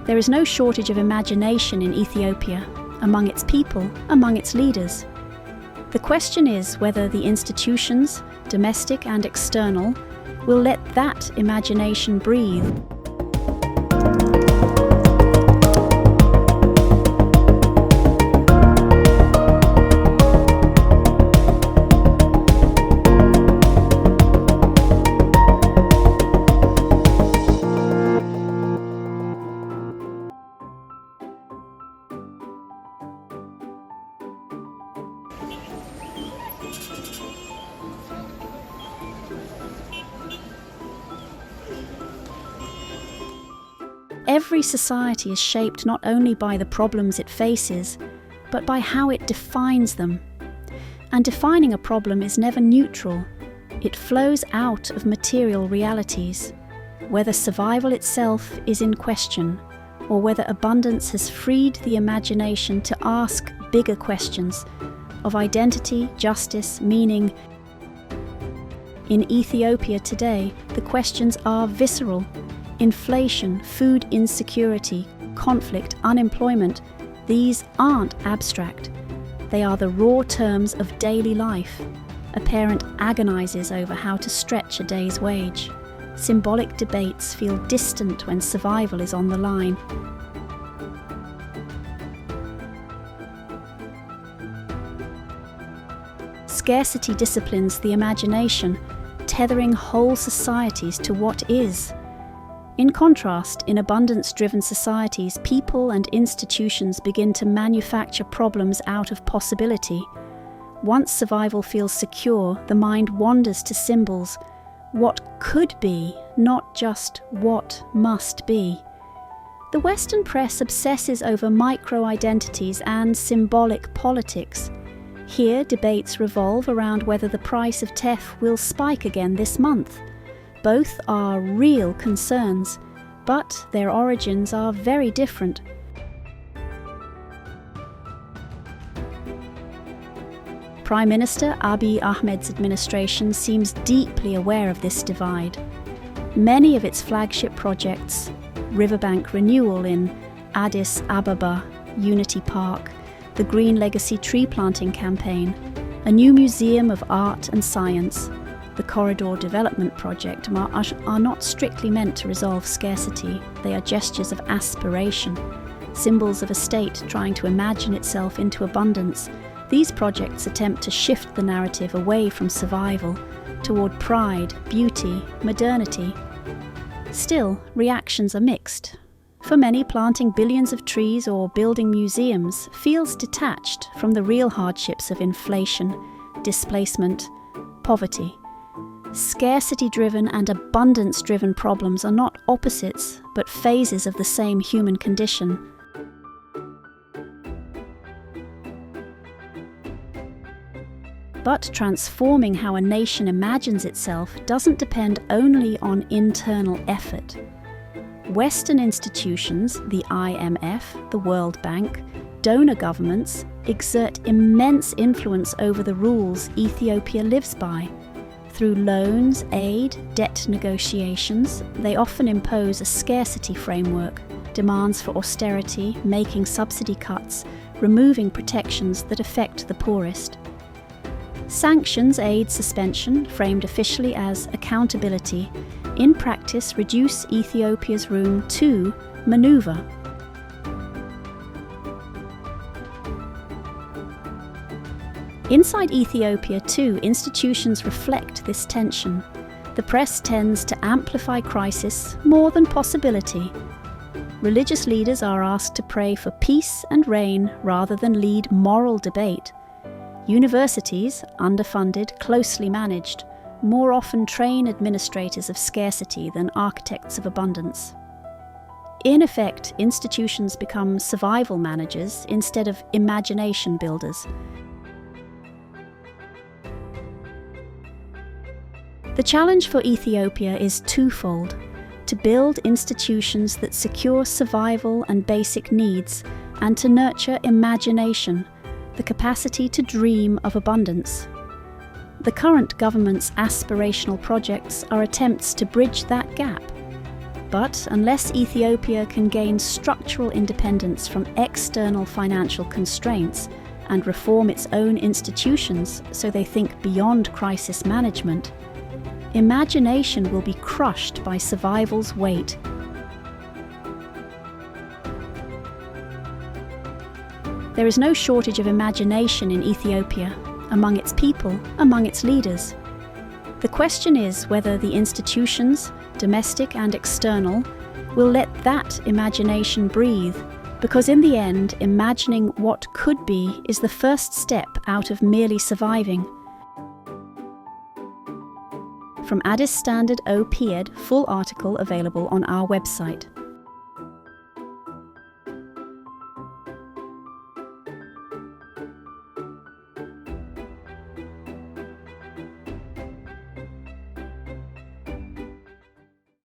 There is no shortage of imagination in Ethiopia, among its people, among its leaders. The question is whether the institutions, domestic and external, will let that imagination breathe. Every society is shaped not only by the problems it faces, but by how it defines them. And defining a problem is never neutral. It flows out of material realities, whether survival itself is in question, or whether abundance has freed the imagination to ask bigger questions of identity, justice, meaning. In Ethiopia today, the questions are visceral. Inflation, food insecurity, conflict, unemployment, these aren't abstract. They are the raw terms of daily life. A parent agonizes over how to stretch a day's wage. Symbolic debates feel distant when survival is on the line. Scarcity disciplines the imagination, tethering whole societies to what is. In contrast, in abundance-driven societies, people and institutions begin to manufacture problems out of possibility. Once survival feels secure, the mind wanders to symbols. What could be, not just what must be. The Western press obsesses over micro-identities and symbolic politics. Here, debates revolve around whether the price of teff will spike again this month. Both are real concerns, but their origins are very different. Prime Minister Abiy Ahmed's administration seems deeply aware of this divide. Many of its flagship projects, riverbank renewal in Addis Ababa, Unity Park, the Green Legacy tree planting campaign, a new museum of art and science, the Corridor Development Project are not strictly meant to resolve scarcity. They are gestures of aspiration, symbols of a state trying to imagine itself into abundance. These projects attempt to shift the narrative away from survival toward pride, beauty, modernity. Still, reactions are mixed. For many, planting billions of trees or building museums feels detached from the real hardships of inflation, displacement, poverty. Scarcity-driven and abundance-driven problems are not opposites, but phases of the same human condition. But transforming how a nation imagines itself doesn't depend only on internal effort. Western institutions, the IMF, the World Bank, donor governments, exert immense influence over the rules Ethiopia lives by. Through loans, aid, debt negotiations, they often impose a scarcity framework, demands for austerity, making subsidy cuts, removing protections that affect the poorest. Sanctions aid suspension, framed officially as accountability, in practice reduce Ethiopia's room to maneuver. Inside Ethiopia, too, institutions reflect this tension. The press tends to amplify crisis more than possibility. Religious leaders are asked to pray for peace and rain rather than lead moral debate. Universities, underfunded, closely managed, more often train administrators of scarcity than architects of abundance. In effect, institutions become survival managers instead of imagination builders. The challenge for Ethiopia is twofold: to build institutions that secure survival and basic needs, and to nurture imagination, the capacity to dream of abundance. The current government's aspirational projects are attempts to bridge that gap. But unless Ethiopia can gain structural independence from external financial constraints and reform its own institutions so they think beyond crisis management, imagination will be crushed by survival's weight. There is no shortage of imagination in Ethiopia, among its people, among its leaders. The question is whether the institutions, domestic and external, will let that imagination breathe, because in the end, imagining what could be is the first step out of merely surviving. From Addis Standard O. Pied, full article available on our website.